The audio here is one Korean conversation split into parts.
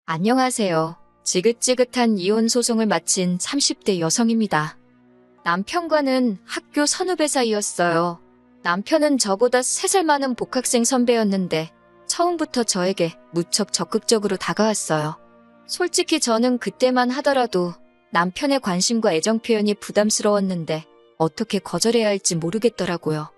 안녕하세요. 지긋지긋한 이혼 소송을 마친 30대 여성입니다. 남편과는 학교 선후배 사이였어요. 남편은 저보다 3살 많은 복학생 선배였는데 처음부터 저에게 무척 적극적으로 다가왔어요. 솔직히 저는 그때만 하더라도 남편의 관심과 애정 표현이 부담스러웠는데 어떻게 거절해야 할지 모르겠더라고요.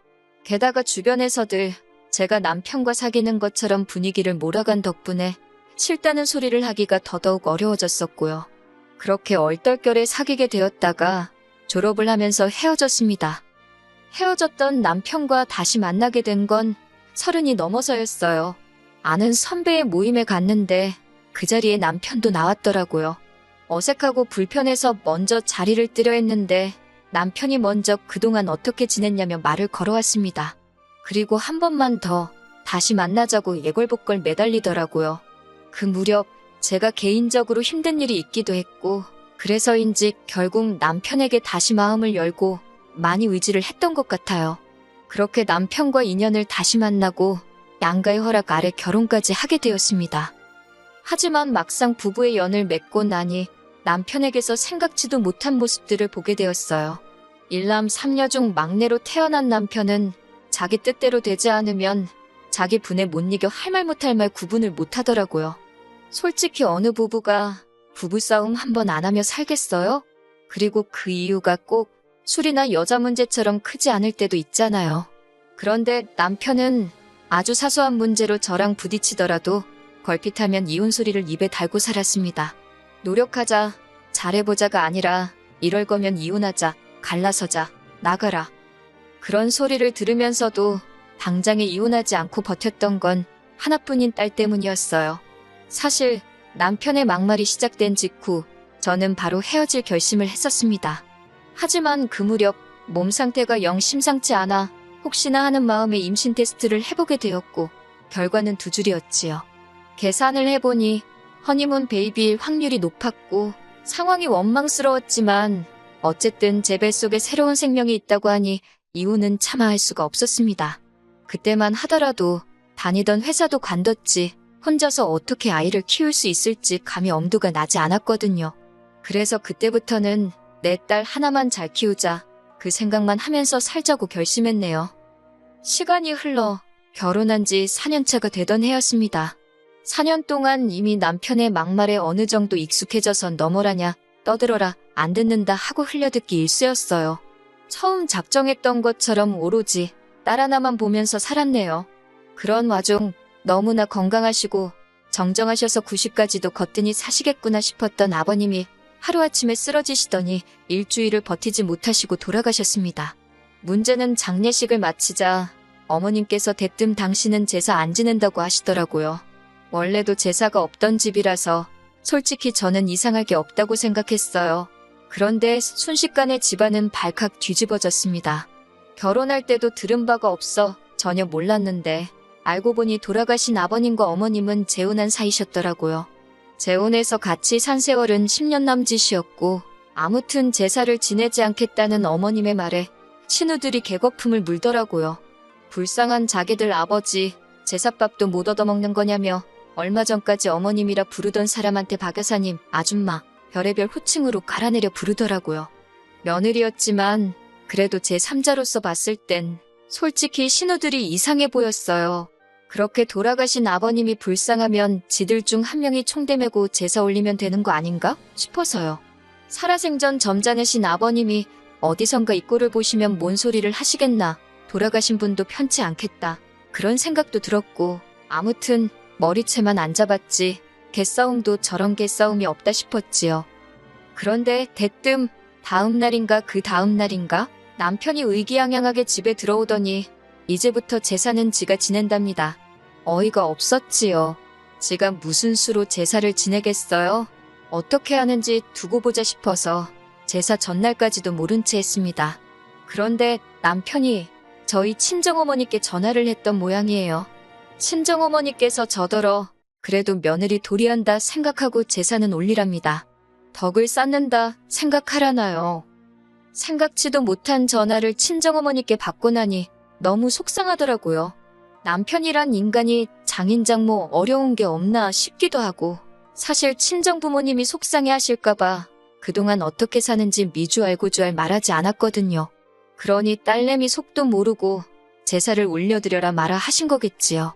게다가 주변에서들 제가 남편과 사귀는 것처럼 분위기를 몰아간 덕분에 싫다는 소리를 하기가 더더욱 어려워졌었고요. 그렇게 얼떨결에 사귀게 되었다가 졸업을 하면서 헤어졌습니다. 헤어졌던 남편과 다시 만나게 된 건 30이 넘어서였어요. 아는 선배의 모임에 갔는데 그 자리에 남편도 나왔더라고요. 어색하고 불편해서 먼저 자리를 뜨려 했는데 남편이 먼저 그동안 어떻게 지냈냐며 말을 걸어왔습니다. 그리고 한 번만 더 다시 만나자고 예골복걸 매달리더라고요. 그 무렵 제가 개인적으로 힘든 일이 있기도 했고 그래서인지 결국 남편에게 다시 마음을 열고 많이 의지를 했던 것 같아요. 그렇게 남편과 인연을 다시 만나고 양가의 허락 아래 결혼까지 하게 되었습니다. 하지만 막상 부부의 연을 맺고 나니 남편에게서 생각지도 못한 모습들을 보게 되었어요. 일남 3녀 중 막내로 태어난 남편은 자기 뜻대로 되지 않으면 자기 분에 못 이겨 할 말 못할 말 구분을 못하더라고요. 솔직히 어느 부부가 부부싸움 한 번 안 하며 살겠어요? 그리고 그 이유가 꼭 술이나 여자 문제처럼 크지 않을 때도 있잖아요. 그런데 남편은 아주 사소한 문제로 저랑 부딪히더라도 걸핏하면 이혼 소리를 입에 달고 살았습니다. 노력하자, 잘해보자가 아니라 이럴 거면 이혼하자, 갈라서자, 나가라. 그런 소리를 들으면서도 당장에 이혼하지 않고 버텼던 건 하나뿐인 딸 때문이었어요. 사실 남편의 막말이 시작된 직후 저는 바로 헤어질 결심을 했었습니다. 하지만 그 무렵 몸 상태가 영 심상치 않아 혹시나 하는 마음에 임신 테스트를 해보게 되었고 결과는 두 줄이었지요. 계산을 해보니 허니문 베이비일 확률이 높았고 상황이 원망스러웠지만 어쨌든 제 뱃속에 새로운 생명이 있다고 하니 이혼은 차마 할 수가 없었습니다. 그때만 하더라도 다니던 회사도 관뒀지 혼자서 어떻게 아이를 키울 수 있을지 감히 엄두가 나지 않았거든요. 그래서 그때부터는 내 딸 하나만 잘 키우자 그 생각만 하면서 살자고 결심했네요. 시간이 흘러 결혼한 지 4년차가 되던 해였습니다. 4년 동안 이미 남편의 막말에 어느 정도 익숙해져서 너머라냐 떠들어라 안 듣는다 하고 흘려듣기 일쑤였어요. 처음 작정했던 것처럼 오로지 딸 하나만 보면서 살았네요. 그런 와중 너무나 건강하시고 정정하셔서 90까지도 거뜬히 사시겠구나 싶었던 아버님이 하루아침에 쓰러지시더니 일주일을 버티지 못하시고 돌아가셨습니다. 문제는 장례식을 마치자 어머님께서 대뜸 당신은 제사 안 지낸다고 하시더라고요. 원래도 제사가 없던 집이라서 솔직히 저는 이상할 게 없다고 생각했어요. 그런데 순식간에 집안은 발칵 뒤집어졌습니다. 결혼할 때도 들은 바가 없어 전혀 몰랐는데 알고 보니 돌아가신 아버님과 어머님은 재혼한 사이셨더라고요. 재혼해서 같이 산 세월은 10년 남짓이었고 아무튼 제사를 지내지 않겠다는 어머님의 말에 신우들이 개거품을 물더라고요. 불쌍한 자기들 아버지 제사밥도 못 얻어먹는 거냐며 얼마 전까지 어머님이라 부르던 사람한테 박 여사님, 아줌마, 별의별 호칭으로 갈아내려 부르더라고요. 며느리였지만 그래도 제 3자로서 봤을 땐 솔직히 신우들이 이상해 보였어요. 그렇게 돌아가신 아버님이 불쌍하면 지들 중 한 명이 총대 메고 제사 올리면 되는 거 아닌가 싶어서요. 살아생전 점잖으신 아버님이 어디선가 이 꼴을 보시면 뭔 소리를 하시겠나. 돌아가신 분도 편치 않겠다. 그런 생각도 들었고 아무튼 머리채만 안 잡았지 개싸움도 저런 개싸움이 없다 싶었지요. 그런데 대뜸 다음 날인가 그 다음 날인가 남편이 의기양양하게 집에 들어오더니 이제부터 제사는 지가 지낸답니다. 어이가 없었지요. 지가 무슨 수로 제사를 지내겠어요? 어떻게 하는지 두고 보자 싶어서 제사 전날까지도 모른 채 했습니다. 그런데 남편이 저희 친정어머니께 전화를 했던 모양이에요. 친정어머니께서 저더러 그래도 며느리 도리한다 생각하고 제사는 올리랍니다. 덕을 쌓는다 생각하라나요. 생각지도 못한 전화를 친정어머니께 받고 나니 너무 속상하더라고요. 남편이란 인간이 장인장모 어려운 게 없나 싶기도 하고 사실 친정 부모님이 속상해 하실까봐 그동안 어떻게 사는지 미주알고주알 말하지 않았거든요. 그러니 딸내미 속도 모르고 제사를 올려드려라 마라 하신 거겠지요.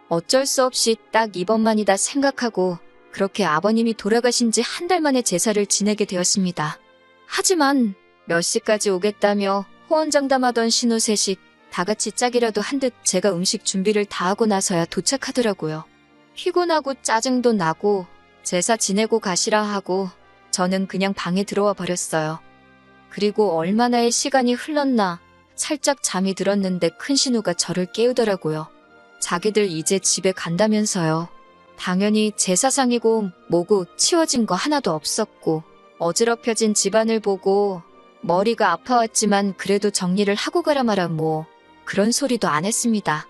어쩔 수 없이 딱 이번만이다 생각하고 그렇게 아버님이 돌아가신 지 한 달 만에 제사를 지내게 되었습니다. 하지만 몇 시까지 오겠다며 호언장담하던 신우 셋이 다 같이 짝이라도 한 듯 제가 음식 준비를 다 하고 나서야 도착하더라고요. 피곤하고 짜증도 나고 제사 지내고 가시라 하고 저는 그냥 방에 들어와 버렸어요. 그리고 얼마나의 시간이 흘렀나 살짝 잠이 들었는데 큰 신우가 저를 깨우더라고요. 자기들 이제 집에 간다면서요. 당연히 제사상이고 뭐고 치워진 거 하나도 없었고 어지럽혀진 집안을 보고 머리가 아파왔지만 그래도 정리를 하고 가라 마라 뭐 그런 소리도 안 했습니다.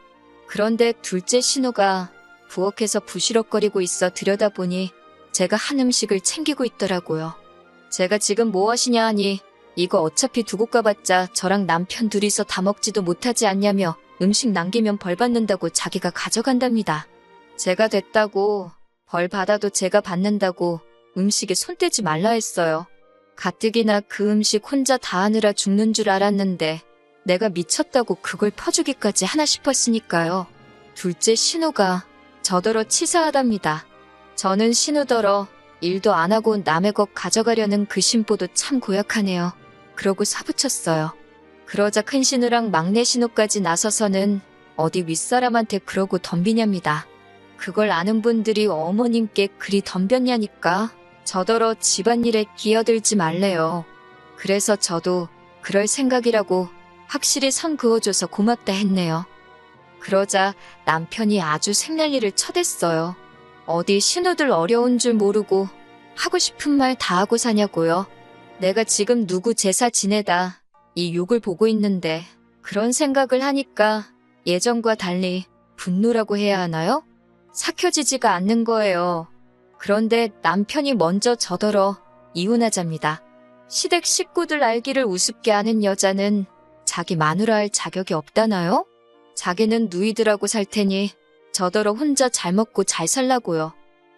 그런데 둘째 신우가 부엌에서 부시럭거리고 있어 들여다보니 제가 한 음식을 챙기고 있더라고요. 제가 지금 뭐 하시냐 하니 이거 어차피 두고 가봤자 저랑 남편 둘이서 다 먹지도 못하지 않냐며 음식 남기면 벌 받는다고 자기가 가져간답니다. 제가 됐다고 벌 받아도 제가 받는다고 음식에 손 떼지 말라 했어요. 가뜩이나 그 음식 혼자 다 하느라 죽는 줄 알았는데 내가 미쳤다고 그걸 퍼주기까지 하나 싶었으니까요. 둘째 신우가 저더러 치사하답니다. 저는 신우더러 일도 안 하고 남의 것 가져가려는 그 심보도 참 고약하네요. 그러고 사부쳤어요. 그러자 큰 신우랑 막내 신우까지 나서서는 어디 윗사람한테 그러고 덤비냐입니다. 그걸 아는 분들이 어머님께 그리 덤볐냐니까 저더러 집안일에 끼어들지 말래요. 그래서 저도 그럴 생각이라고 확실히 선 그어줘서 고맙다 했네요. 그러자 남편이 아주 생난리를 쳐댔어요. 어디 신우들 어려운 줄 모르고 하고 싶은 말 다 하고 사냐고요. 내가 지금 누구 제사 지내다 이 욕을 보고 있는데 그런 생각을 하니까 예전과 달리 분노라고 해야 하나요? 삭혀지지가 않는 거예요. 그런데 남편이 먼저 저더러 이혼하자입니다. 시댁 식구들 알기를 우습게 아는 여자는 자기 마누라 할 자격이 없다나요? 자기는 누이들하고 살 테니 저더러 혼자 잘 먹고 잘 살라고요.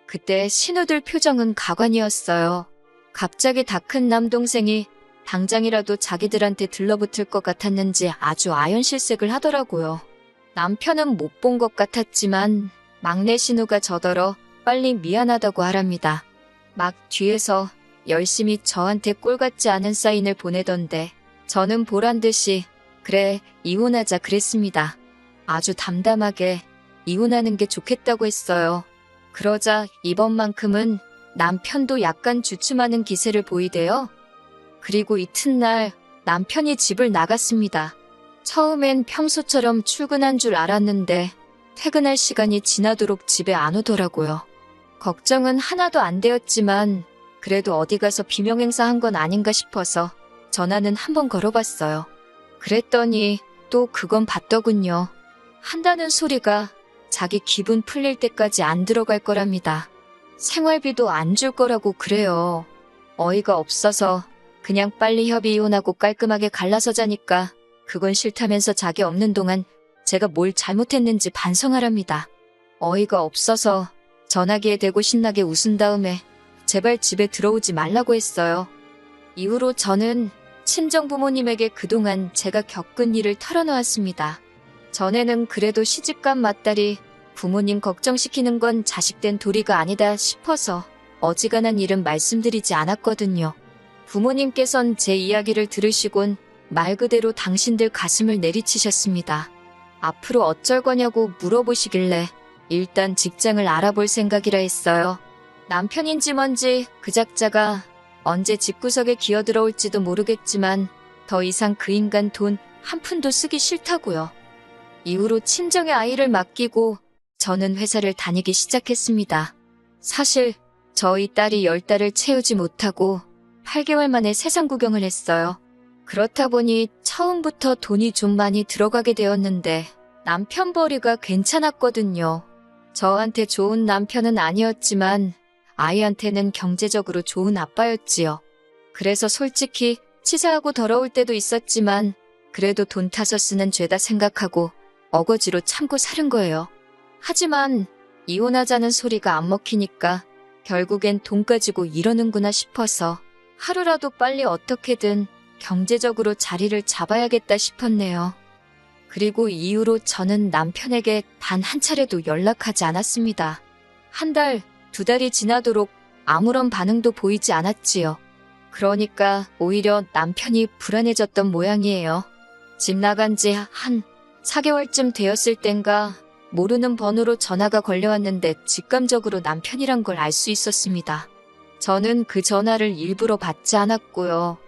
그때 신우들 표정은 가관이었어요. 갑자기 다 큰 남동생이 당장이라도 자기들한테 들러붙을 것 같았는지 아주 아연실색을 하더라고요. 남편은 못 본 것 같았지만 막내 신우가 저더러 빨리 미안하다고 하랍니다. 막 뒤에서 열심히 저한테 꼴 같지 않은 사인을 보내던데 저는 보란듯이 그래 이혼하자 그랬습니다. 아주 담담하게 이혼하는 게 좋겠다고 했어요. 그러자 이번만큼은 남편도 약간 주춤하는 기세를 보이대요. 그리고 이튿날 남편이 집을 나갔습니다. 처음엔 평소처럼 출근한 줄 알았는데 퇴근할 시간이 지나도록 집에 안 오더라고요. 걱정은 하나도 안 되었지만 그래도 어디 가서 비명행사한 건 아닌가 싶어서 전화는 한번 걸어봤어요. 그랬더니 또 그건 봤더군요. 한다는 소리가 자기 기분 풀릴 때까지 안 들어갈 거랍니다. 생활비도 안 줄 거라고 그래요. 어이가 없어서 그냥 빨리 협의 이혼하고 깔끔하게 갈라서 자니까 그건 싫다면서 자기 없는 동안 제가 뭘 잘못했는지 반성하랍니다. 어이가 없어서 전화기에 대고 신나게 웃은 다음에 제발 집에 들어오지 말라고 했어요. 이후로 저는 친정부모님에게 그동안 제가 겪은 일을 털어놓았습니다. 전에는 그래도 시집간 맏딸이 부모님 걱정시키는 건 자식된 도리가 아니다 싶어서 어지간한 일은 말씀드리지 않았거든요. 부모님께선 제 이야기를 들으시곤 말 그대로 당신들 가슴을 내리치셨습니다. 앞으로 어쩔 거냐고 물어보시길래 일단 직장을 알아볼 생각이라 했어요. 남편인지 뭔지 그 작자가 언제 집구석에 기어들어올지도 모르겠지만 더 이상 그 인간 돈 한 푼도 쓰기 싫다고요. 이후로 친정의 아이를 맡기고 저는 회사를 다니기 시작했습니다. 사실 저희 딸이 10달을 채우지 못하고 8개월 만에 세상 구경을 했어요. 그렇다 보니 처음부터 돈이 좀 많이 들어가게 되었는데 남편 벌이가 괜찮았거든요. 저한테 좋은 남편은 아니었지만 아이한테는 경제적으로 좋은 아빠였지요. 그래서 솔직히 치사하고 더러울 때도 있었지만 그래도 돈 타서 쓰는 죄다 생각하고 어거지로 참고 사는 거예요. 하지만 이혼하자는 소리가 안 먹히니까 결국엔 돈 가지고 이러는구나 싶어서 하루라도 빨리 어떻게든 경제적으로 자리를 잡아야겠다 싶었네요. 그리고 이후로 저는 남편에게 단 한 차례도 연락하지 않았습니다. 한 달, 두 달이 지나도록 아무런 반응도 보이지 않았지요. 그러니까 오히려 남편이 불안해졌던 모양이에요. 집 나간 지 한 4개월쯤 되었을 땐가 모르는 번호로 전화가 걸려왔는데 직감적으로 남편이란 걸 알 수 있었습니다. 저는 그 전화를 일부러 받지 않았고요.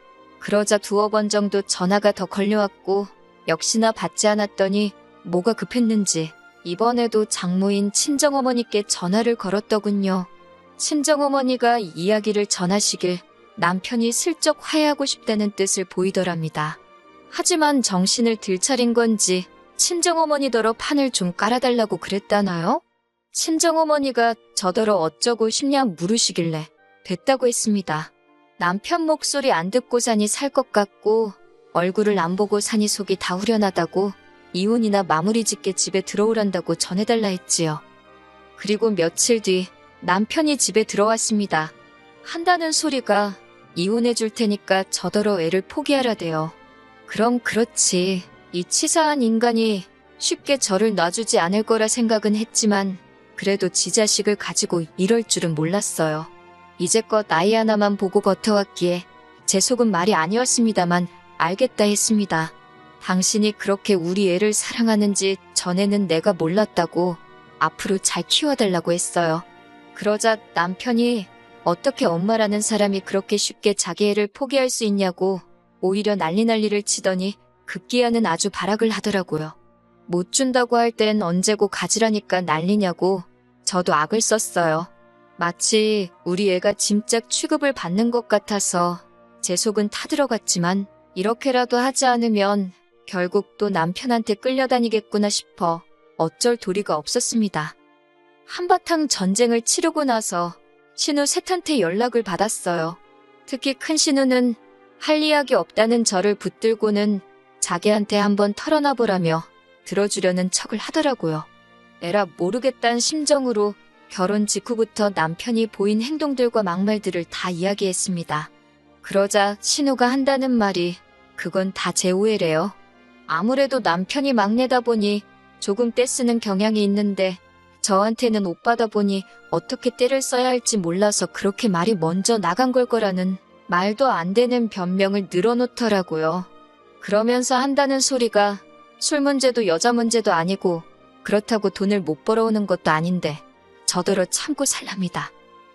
그러자 두어 번 정도 전화가 더 걸려왔고 역시나 받지 않았더니 뭐가 급했는지 이번에도 장모인 친정어머니께 전화를 걸었더군요. 친정어머니가 이야기를 전하시길 남편이 슬쩍 화해하고 싶다는 뜻을 보이더랍니다. 하지만 정신을 들차린 건지 친정어머니더러 판을 좀 깔아달라고 그랬다나요? 친정어머니가 저더러 어쩌고 싶냐 물으시길래 됐다고 했습니다. 남편 목소리 안 듣고 사니 살 것 같고 얼굴을 안 보고 사니 속이 다 후련하다고 이혼이나 마무리 짓게 집에 들어오란다고 전해달라 했지요. 그리고 며칠 뒤 남편이 집에 들어왔습니다. 한다는 소리가 이혼해 줄 테니까 저더러 애를 포기하라대요. 그럼 그렇지. 이 치사한 인간이 쉽게 저를 놔주지 않을 거라 생각은 했지만 그래도 지 자식을 가지고 이럴 줄은 몰랐어요. 이제껏 아이 하나만 보고 버텨왔기에 제 속은 말이 아니었습니다만 알겠다 했습니다. 당신이 그렇게 우리 애를 사랑하는지 전에는 내가 몰랐다고 앞으로 잘 키워달라고 했어요. 그러자 남편이 어떻게 엄마라는 사람이 그렇게 쉽게 자기 애를 포기할 수 있냐고 오히려 난리를 치더니 급기야는 아주 발악을 하더라고요. 못 준다고 할 땐 언제고 가지라니까 난리냐고 저도 악을 썼어요. 마치 우리 애가 짐짝 취급을 받는 것 같아서 제 속은 타들어갔지만 이렇게라도 하지 않으면 결국 또 남편한테 끌려다니겠구나 싶어 어쩔 도리가 없었습니다. 한바탕 전쟁을 치르고 나서 신우 셋한테 연락을 받았어요. 특히 큰 신우는 할 이야기 없다는 저를 붙들고는 자기한테 한번 털어놔보라며 들어주려는 척을 하더라고요. 에라 모르겠다는 심정으로 결혼 직후부터 남편이 보인 행동들과 막말들을 다 이야기했습니다. 그러자 신우가 한다는 말이 그건 다 제 오해래요. 아무래도 남편이 막내다 보니 조금 떼쓰는 경향이 있는데 저한테는 오빠다 보니 어떻게 떼를 써야 할지 몰라서 그렇게 말이 먼저 나간 걸 거라는 말도 안 되는 변명을 늘어놓더라고요. 그러면서 한다는 소리가 술 문제도 여자 문제도 아니고 그렇다고 돈을 못 벌어오는 것도 아닌데 저더러 참고 살랍니다.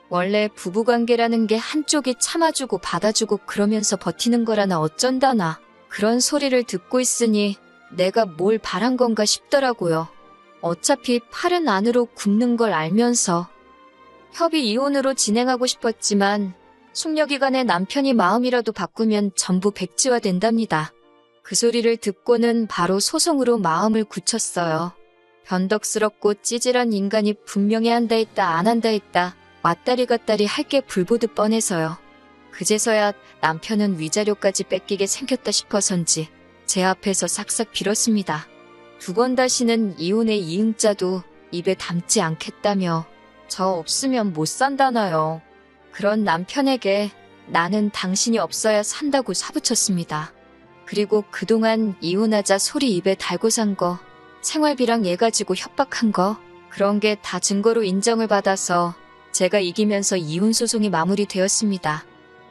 원래 부부관계라는 게 한쪽이 참아주고 받아주고 그러면서 버티는 거라나 어쩐다나 그런 소리를 듣고 있으니 내가 뭘 바란 건가 싶더라고요. 어차피 팔은 안으로 굽는 걸 알면서 협의 이혼으로 진행하고 싶었지만 숙려기간에 남편이 마음이라도 바꾸면 전부 백지화 된답니다. 그 소리를 듣고는 바로 소송으로 마음을 굳혔어요. 변덕스럽고 찌질한 인간이 분명히 한다 했다 안 한다 했다 왔다리 갔다리 할 게 불보듯 뻔해서요. 그제서야 남편은 위자료까지 뺏기게 생겼다 싶어서인지 제 앞에서 싹싹 빌었습니다. 두 번 다시는 이혼의 이응자도 입에 담지 않겠다며 저 없으면 못 산다나요. 그런 남편에게 나는 당신이 없어야 산다고 사부쳤습니다. 그리고 그동안 이혼하자 소리 입에 달고 산 거, 생활비랑 얘 가지고 협박한 거, 그런 게 다 증거로 인정을 받아서 제가 이기면서 이혼 소송이 마무리되었습니다.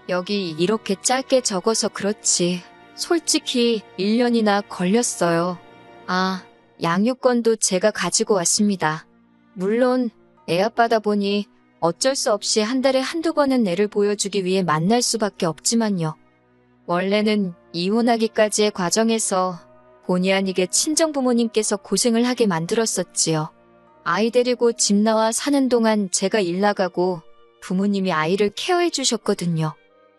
여기 이렇게 짧게 적어서 그렇지 솔직히 1년이나 걸렸어요. 아, 양육권도 제가 가지고 왔습니다. 물론 애 아빠다 보니 어쩔 수 없이 한 달에 한두 번은 애를 보여주기 위해 만날 수밖에 없지만요. 원래는 이혼하기까지의 과정에서 본의 아니게 친정부모님께서 고생을 하게 만들었었지요. 아이 데리고 집 나와 사는 동안 제가 일 나가고 부모님이 아이를 케어해 주셨거든요.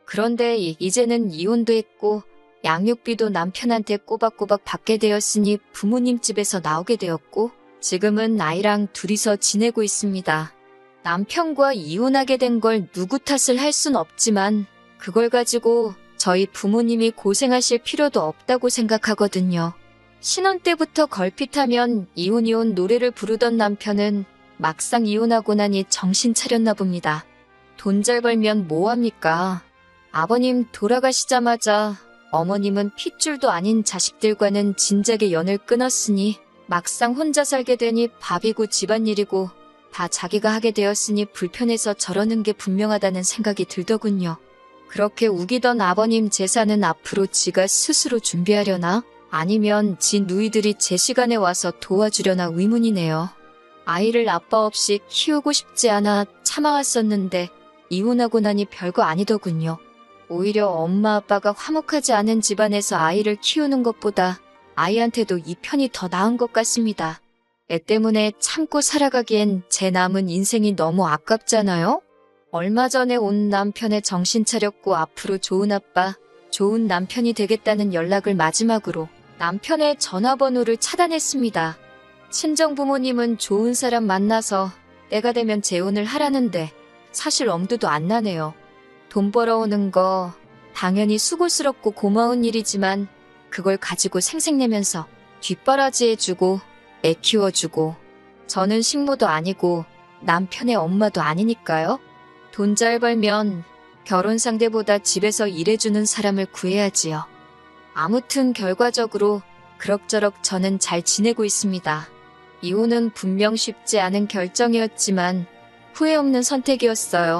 그런데 이제는 이혼도 했고 양육비도 남편한테 꼬박꼬박 받게 되었으니 부모님 집에서 나오게 되었고 지금은 아이랑 둘이서 지내고 있습니다. 남편과 이혼하게 된 걸 누구 탓을 할 순 없지만 그걸 가지고 저희 부모님이 고생하실 필요도 없다고 생각하거든요. 신혼 때부터 걸핏하면 이혼 노래를 부르던 남편은 막상 이혼하고 나니 정신 차렸나 봅니다. 돈 잘 벌면 뭐합니까? 아버님 돌아가시자마자 어머님은 핏줄도 아닌 자식들과는 진작에 연을 끊었으니 막상 혼자 살게 되니 밥이고 집안일이고 다 자기가 하게 되었으니 불편해서 저러는 게 분명하다는 생각이 들더군요. 그렇게 우기던 아버님 재산은 앞으로 지가 스스로 준비하려나? 아니면 지 누이들이 제 시간에 와서 도와주려나 의문이네요. 아이를 아빠 없이 키우고 싶지 않아 참아왔었는데 이혼하고 나니 별거 아니더군요. 오히려 엄마 아빠가 화목하지 않은 집안에서 아이를 키우는 것보다 아이한테도 이 편이 더 나은 것 같습니다. 애 때문에 참고 살아가기엔 제 남은 인생이 너무 아깝잖아요? 얼마 전에 온 남편의 정신 차렸고 앞으로 좋은 아빠, 좋은 남편이 되겠다는 연락을 마지막으로 남편의 전화번호를 차단했습니다. 친정 부모님은 좋은 사람 만나서 때가 되면 재혼을 하라는데 사실 엄두도 안 나네요. 돈 벌어오는 거 당연히 수고스럽고 고마운 일이지만 그걸 가지고 생색내면서 뒷바라지해주고 애 키워주고 저는 식모도 아니고 남편의 엄마도 아니니까요. 돈 잘 벌면 결혼 상대보다 집에서 일해주는 사람을 구해야지요. 아무튼 결과적으로 그럭저럭 저는 잘 지내고 있습니다. 이혼은 분명 쉽지 않은 결정이었지만 후회 없는 선택이었어요.